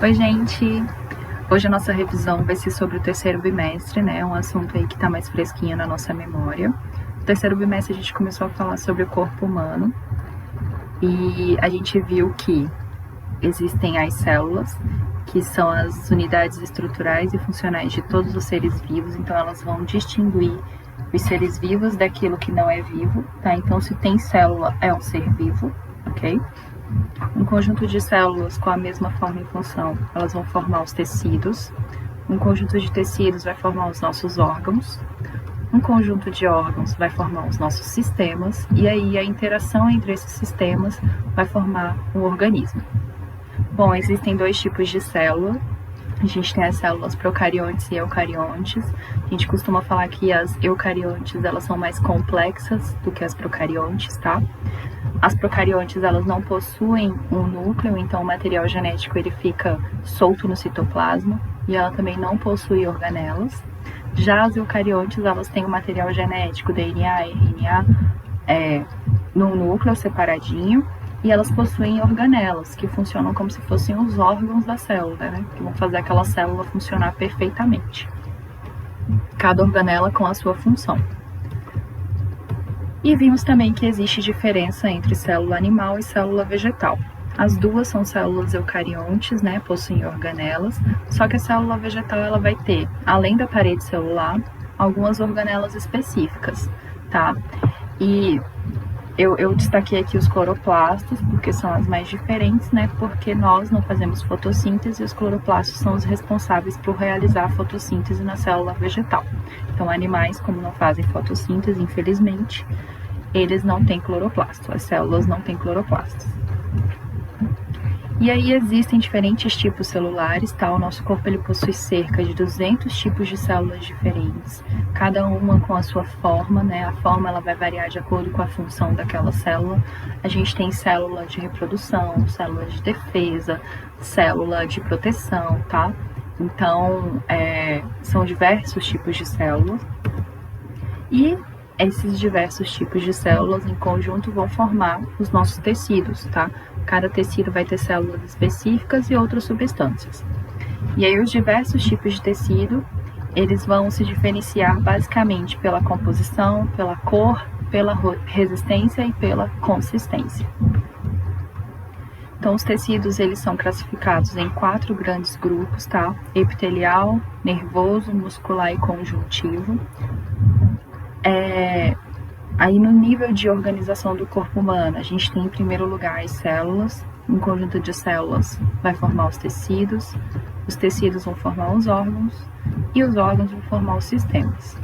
Oi, gente! Hoje a nossa revisão vai ser sobre o terceiro bimestre, né? Um assunto aí que tá mais fresquinho na nossa memória. No terceiro bimestre a gente começou a falar sobre o corpo humano e a gente viu que existem as células, que são as unidades estruturais e funcionais de todos os seres vivos, então elas vão distinguir os seres vivos daquilo que não é vivo, tá? Então se tem célula, é um ser vivo, ok? Um conjunto de células com a mesma forma e função, elas vão formar os tecidos. Um conjunto de tecidos vai formar os nossos órgãos. Um conjunto de órgãos vai formar os nossos sistemas. E aí a interação entre esses sistemas vai formar um organismo. Bom, existem dois tipos de célula. A gente tem as células procariontes e eucariontes. A gente costuma falar que as eucariontes, elas são mais complexas do que as procariontes, tá? As procariontes, elas não possuem um núcleo, então o material genético ele fica solto no citoplasma e ela também não possui organelas. Já as eucariontes, elas têm o material genético, DNA, RNA, num núcleo separadinho, e elas possuem organelas, que funcionam como se fossem os órgãos da célula, né? Que vão fazer aquela célula funcionar perfeitamente. Cada organela com a sua função. E vimos também que existe diferença entre célula animal e célula vegetal. As duas são células eucariontes, né, possuem organelas, só que a célula vegetal ela vai ter, além da parede celular, algumas organelas específicas, tá? E eu destaquei aqui os cloroplastos, porque são as mais diferentes, né, porque nós não fazemos fotossíntese e os cloroplastos são os responsáveis por realizar a fotossíntese na célula vegetal. Então, animais, como não fazem fotossíntese, infelizmente, eles não têm cloroplasto, as células não têm cloroplastos. E aí existem diferentes tipos celulares, tá? O nosso corpo ele possui cerca de 200 tipos de células diferentes, cada uma com a sua forma, né? A forma ela vai variar de acordo com a função daquela célula. A gente tem célula de reprodução, célula de defesa, célula de proteção, tá? Então, são diversos tipos de células. E esses diversos tipos de células em conjunto vão formar os nossos tecidos, tá? Cada tecido vai ter células específicas e outras substâncias. E aí os diversos tipos de tecido, eles vão se diferenciar basicamente pela composição, pela cor, pela resistência e pela consistência. Então os tecidos, eles são classificados em 4 grandes grupos, tá? Epitelial, nervoso, muscular e conjuntivo. Aí no nível de organização do corpo humano, a gente tem em primeiro lugar as células. Um conjunto de células vai formar os tecidos vão formar os órgãos e os órgãos vão formar os sistemas.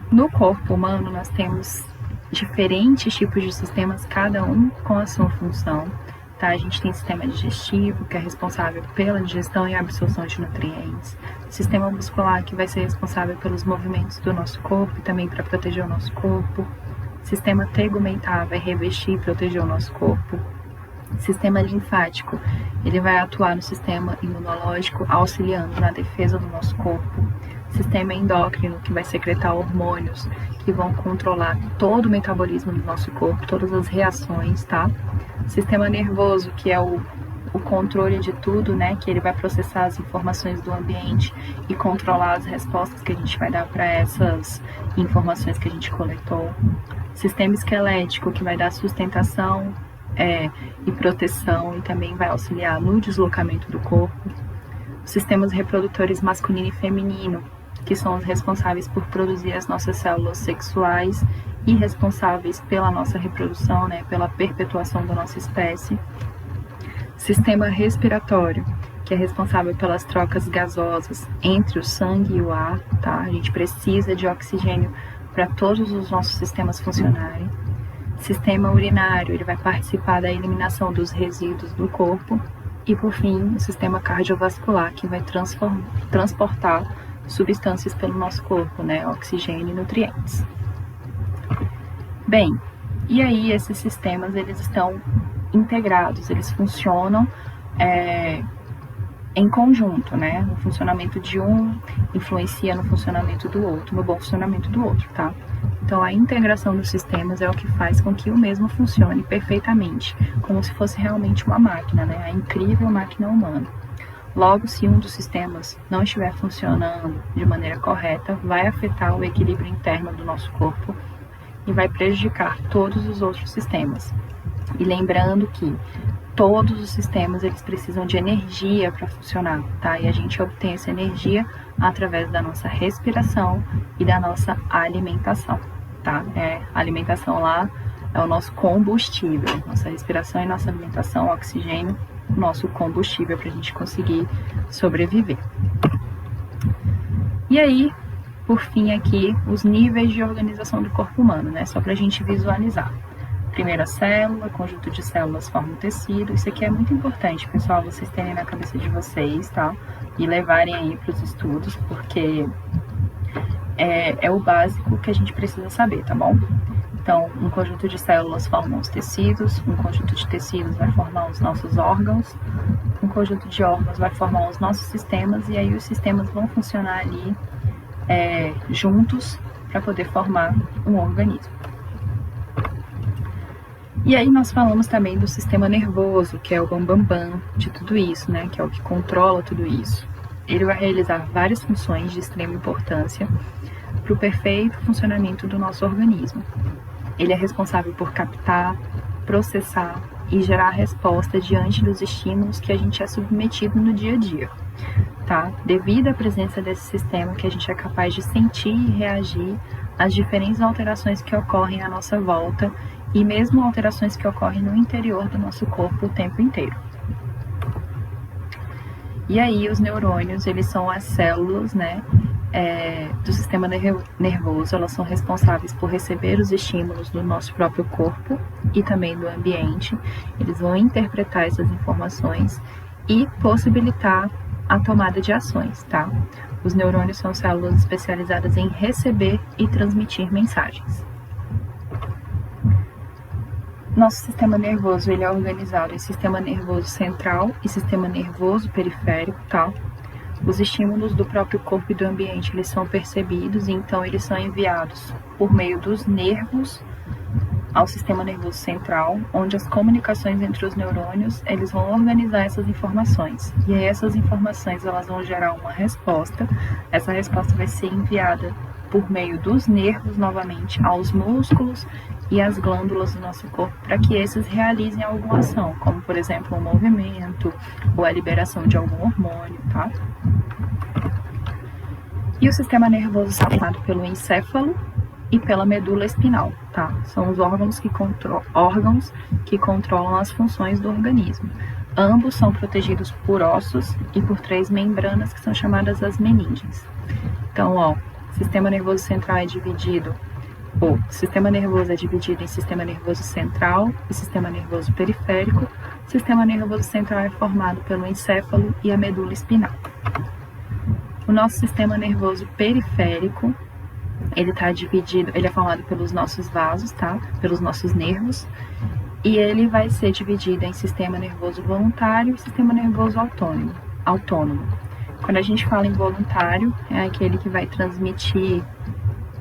No corpo humano nós temos diferentes tipos de sistemas, cada um com a sua função. Tá? A gente tem sistema digestivo, que é responsável pela digestão e absorção de nutrientes. Sistema muscular, que vai ser responsável pelos movimentos do nosso corpo e também para proteger o nosso corpo. Sistema tegumentar vai revestir e proteger o nosso corpo. Sistema linfático, ele vai atuar no sistema imunológico, auxiliando na defesa do nosso corpo. Sistema endócrino, que vai secretar hormônios que vão controlar todo o metabolismo do nosso corpo, todas as reações, tá? Sistema nervoso, que é o controle de tudo, né? Que ele vai processar as informações do ambiente e controlar as respostas que a gente vai dar para essas informações que a gente coletou. Sistema esquelético, que vai dar sustentação e proteção e também vai auxiliar no deslocamento do corpo. Os sistemas reprodutores masculino e feminino, que são os responsáveis por produzir as nossas células sexuais e responsáveis pela nossa reprodução, né, pela perpetuação da nossa espécie. Sistema respiratório, que é responsável pelas trocas gasosas entre o sangue e o ar, tá? A gente precisa de oxigênio para todos os nossos sistemas funcionarem. Sistema urinário, ele vai participar da eliminação dos resíduos do corpo. E, por fim, o sistema cardiovascular, que vai transportar substâncias pelo nosso corpo, né? Oxigênio e nutrientes. Bem, e aí esses sistemas, eles estão integrados, eles funcionam em conjunto, né? O funcionamento de um influencia no funcionamento do outro, no bom funcionamento do outro, tá? Então, a integração dos sistemas é o que faz com que o mesmo funcione perfeitamente, como se fosse realmente uma máquina, né? A incrível máquina humana. Logo, se um dos sistemas não estiver funcionando de maneira correta, vai afetar o equilíbrio interno do nosso corpo e vai prejudicar todos os outros sistemas. E lembrando que todos os sistemas eles precisam de energia para funcionar, tá? E a gente obtém essa energia através da nossa respiração e da nossa alimentação, tá? A alimentação lá é o nosso combustível, nossa respiração e nossa alimentação, oxigênio, nosso combustível para a gente conseguir sobreviver. E aí, por fim aqui, os níveis de organização do corpo humano, né? Só para a gente visualizar. Primeira célula, conjunto de células forma o tecido. Isso aqui é muito importante, pessoal, vocês terem na cabeça de vocês, tá? E levarem aí para os estudos, porque é o básico que a gente precisa saber, tá bom? Então, um conjunto de células forma os tecidos, um conjunto de tecidos vai formar os nossos órgãos, um conjunto de órgãos vai formar os nossos sistemas, e aí os sistemas vão funcionar ali juntos para poder formar um organismo. E aí nós falamos também do sistema nervoso, que é o bambambam de tudo isso, né? Que é o que controla tudo isso. Ele vai realizar várias funções de extrema importância para o perfeito funcionamento do nosso organismo. Ele é responsável por captar, processar e gerar resposta diante dos estímulos que a gente é submetido no dia a dia, tá? Devido à presença desse sistema que a gente é capaz de sentir e reagir às diferentes alterações que ocorrem à nossa volta e mesmo alterações que ocorrem no interior do nosso corpo o tempo inteiro. E aí os neurônios, eles são as células, né, do sistema nervoso, elas são responsáveis por receber os estímulos do nosso próprio corpo e também do ambiente. Eles vão interpretar essas informações e possibilitar a tomada de ações, tá? Os neurônios são células especializadas em receber e transmitir mensagens. Nosso sistema nervoso, ele é organizado em sistema nervoso central e sistema nervoso periférico, tá? Os estímulos do próprio corpo e do ambiente, eles são percebidos e então eles são enviados por meio dos nervos ao sistema nervoso central, onde as comunicações entre os neurônios, eles vão organizar essas informações. E aí essas informações, elas vão gerar uma resposta. Essa resposta vai ser enviada por meio dos nervos, novamente, aos músculos e às glândulas do nosso corpo, para que esses realizem alguma ação, como, por exemplo, um movimento ou a liberação de algum hormônio, tá? E o sistema nervoso está formado pelo encéfalo e pela medula espinal, tá? São os órgãos que controlam as funções do organismo. Ambos são protegidos por ossos e por 3 membranas que são chamadas as meninges. Então, o sistema nervoso central é dividido, o sistema nervoso é dividido em sistema nervoso central e sistema nervoso periférico. O sistema nervoso central é formado pelo encéfalo e a medula espinal. O nosso sistema nervoso periférico, ele é formado pelos nossos vasos, tá? Pelos nossos nervos, e ele vai ser dividido em sistema nervoso voluntário e sistema nervoso autônomo. Quando a gente fala em voluntário, é aquele que vai transmitir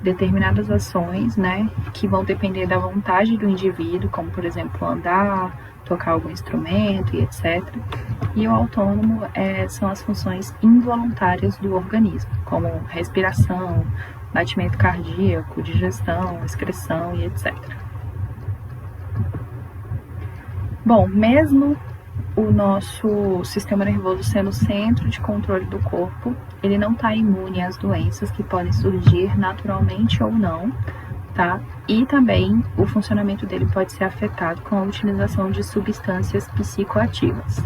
determinadas ações, né, que vão depender da vontade do indivíduo, como, por exemplo, andar, tocar algum instrumento e etc. E o autônomo são as funções involuntárias do organismo, como respiração, batimento cardíaco, digestão, excreção e etc. Bom, mesmo o nosso sistema nervoso sendo o centro de controle do corpo, ele não está imune às doenças que podem surgir naturalmente ou não, tá? E também o funcionamento dele pode ser afetado com a utilização de substâncias psicoativas.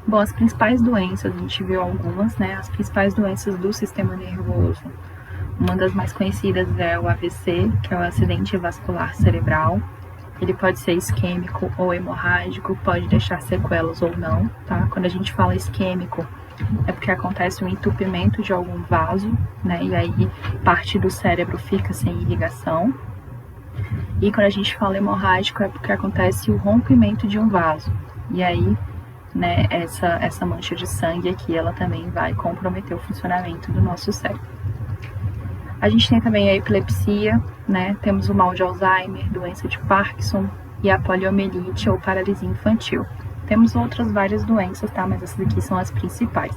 Bom, as principais doenças, a gente viu algumas, né? As principais doenças do sistema nervoso. Uma das mais conhecidas é o AVC, que é o acidente vascular cerebral. Ele pode ser isquêmico ou hemorrágico, pode deixar sequelas ou não, tá? Quando a gente fala isquêmico, é porque acontece um entupimento de algum vaso, né? E aí parte do cérebro fica sem irrigação. E quando a gente fala hemorrágico, é porque acontece o rompimento de um vaso. E aí, né, essa mancha de sangue aqui, ela também vai comprometer o funcionamento do nosso cérebro. A gente tem também a epilepsia, né? Temos o mal de Alzheimer, doença de Parkinson e a poliomielite ou paralisia infantil. Temos outras várias doenças, tá? Mas essas aqui são as principais.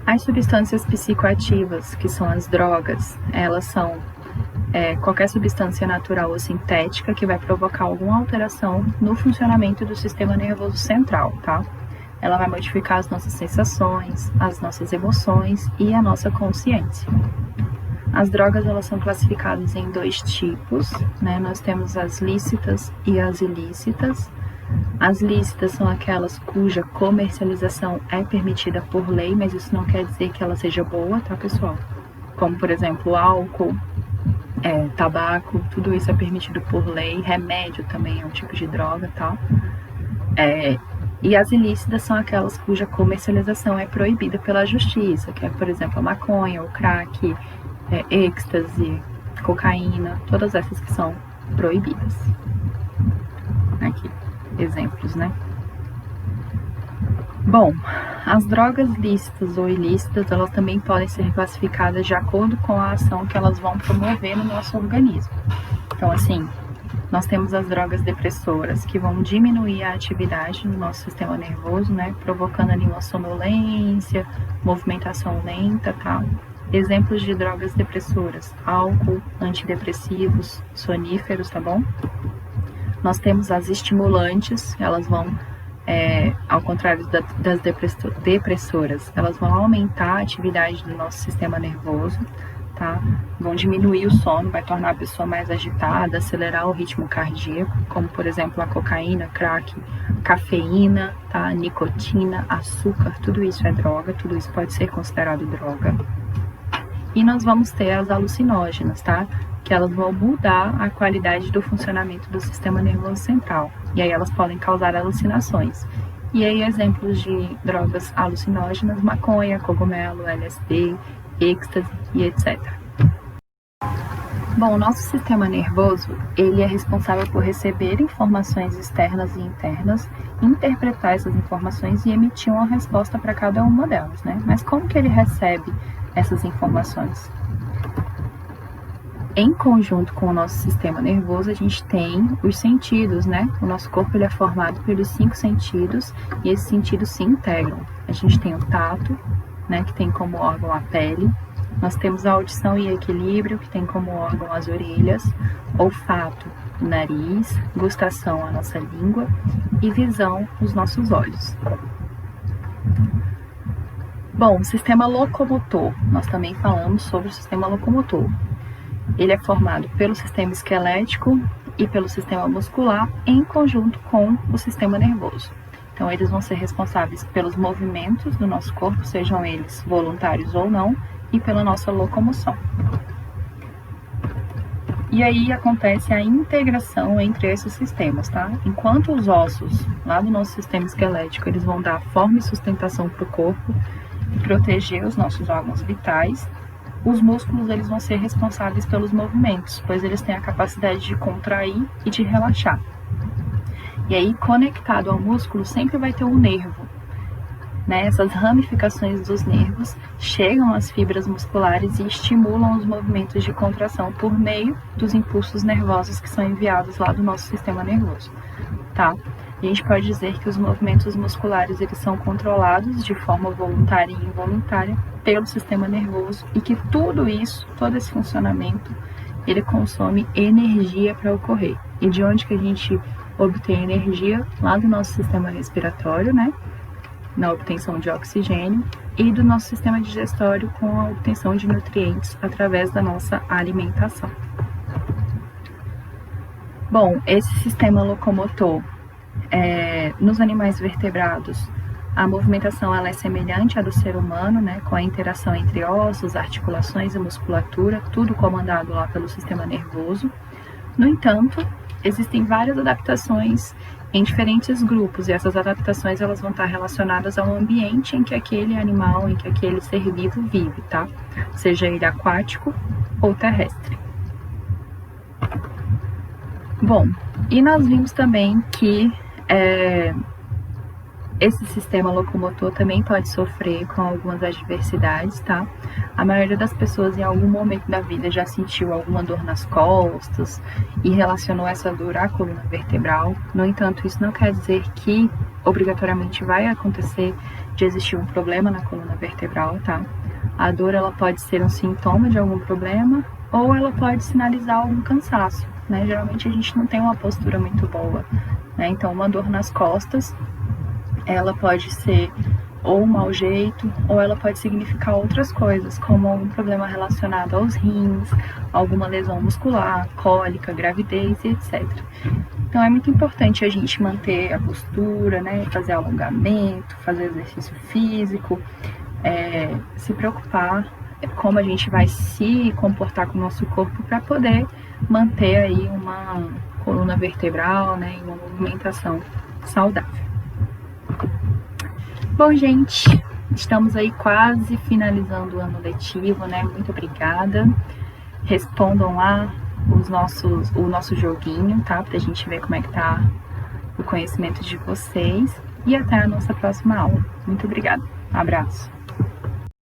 As substâncias psicoativas, que são as drogas, elas são qualquer substância natural ou sintética que vai provocar alguma alteração no funcionamento do sistema nervoso central, tá? Ela vai modificar as nossas sensações, as nossas emoções e a nossa consciência. As drogas, elas são classificadas em 2 tipos, né? Nós temos as lícitas e as ilícitas. As lícitas são aquelas cuja comercialização é permitida por lei, mas isso não quer dizer que ela seja boa, tá, pessoal? Como, por exemplo, álcool, tabaco, tudo isso é permitido por lei. Remédio também é um tipo de droga, tá? E as ilícitas são aquelas cuja comercialização é proibida pela justiça, que é, por exemplo, a maconha, o crack, êxtase, cocaína, todas essas que são proibidas. Aqui, exemplos, né? Bom, as drogas lícitas ou ilícitas, elas também podem ser classificadas de acordo com a ação que elas vão promover no nosso organismo. Então, assim, nós temos as drogas depressoras, que vão diminuir a atividade no nosso sistema nervoso, né? Provocando ali uma sonolência, movimentação lenta, tá? Exemplos de drogas depressoras: álcool, antidepressivos, soníferos, tá bom? Nós temos as estimulantes, elas vão, ao contrário das depressoras, elas vão aumentar a atividade do nosso sistema nervoso, tá? Vão diminuir o sono, vai tornar a pessoa mais agitada, acelerar o ritmo cardíaco, como por exemplo a cocaína, crack, cafeína, tá? Nicotina, açúcar, tudo isso é droga, tudo isso pode ser considerado droga. E nós vamos ter as alucinógenas, tá? Que elas vão mudar a qualidade do funcionamento do sistema nervoso central. E aí elas podem causar alucinações. E aí exemplos de drogas alucinógenas: maconha, cogumelo, LSD, êxtase e etc. Bom, o nosso sistema nervoso, ele é responsável por receber informações externas e internas, interpretar essas informações e emitir uma resposta para cada uma delas, né? Mas como que ele recebe essas informações? Em conjunto com o nosso sistema nervoso, a gente tem os sentidos, né? O nosso corpo ele é formado pelos 5 sentidos e esses sentidos se integram. A gente tem o tato, né? Que tem como órgão a pele. Nós temos a audição e equilíbrio, que tem como órgão as orelhas. Olfato, o nariz. Gustação, a nossa língua. E visão, os nossos olhos. Bom, o sistema locomotor. Nós também falamos sobre o sistema locomotor. Ele é formado pelo sistema esquelético e pelo sistema muscular em conjunto com o sistema nervoso. Então, eles vão ser responsáveis pelos movimentos do nosso corpo, sejam eles voluntários ou não, e pela nossa locomoção. E aí acontece a integração entre esses sistemas, tá? Enquanto os ossos, lá do nosso sistema esquelético, eles vão dar forma e sustentação para o corpo e proteger os nossos órgãos vitais, os músculos eles vão ser responsáveis pelos movimentos, pois eles têm a capacidade de contrair e de relaxar. E aí, conectado ao músculo, sempre vai ter um nervo, né? Essas ramificações dos nervos chegam às fibras musculares e estimulam os movimentos de contração por meio dos impulsos nervosos que são enviados lá do nosso sistema nervoso, tá? A gente pode dizer que os movimentos musculares eles são controlados de forma voluntária e involuntária pelo sistema nervoso e que tudo isso, todo esse funcionamento, ele consome energia para ocorrer. E de onde que a gente obtém energia? Lá do nosso sistema respiratório, né? Na obtenção de oxigênio, e do nosso sistema digestório com a obtenção de nutrientes através da nossa alimentação. Bom, esse sistema locomotor, nos animais vertebrados, a movimentação ela é semelhante à do ser humano, né, com a interação entre ossos, articulações e musculatura, tudo comandado lá pelo sistema nervoso. No entanto, existem várias adaptações em diferentes grupos, e essas adaptações elas vão estar relacionadas ao ambiente em que aquele animal, em que aquele ser vivo vive, tá? Seja ele aquático ou terrestre. Bom, e nós vimos também que Esse sistema locomotor também pode sofrer com algumas adversidades, tá? A maioria das pessoas em algum momento da vida já sentiu alguma dor nas costas e relacionou essa dor à coluna vertebral. No entanto, isso não quer dizer que obrigatoriamente vai acontecer de existir um problema na coluna vertebral, tá? A dor, ela pode ser um sintoma de algum problema ou ela pode sinalizar algum cansaço, né? Geralmente a gente não tem uma postura muito boa, né? Então, uma dor nas costas, ela pode ser ou um mau jeito, ou ela pode significar outras coisas, como algum problema relacionado aos rins, alguma lesão muscular, cólica, gravidez e etc. Então é muito importante a gente manter a postura, né, fazer alongamento, fazer exercício físico, se preocupar como a gente vai se comportar com o nosso corpo para poder manter aí uma coluna vertebral, né, e uma movimentação saudável. Bom, gente, estamos aí quase finalizando o ano letivo, né? Muito obrigada. Respondam lá o nosso joguinho, tá? Pra gente ver como é que tá o conhecimento de vocês. E até a nossa próxima aula. Muito obrigada. Um abraço.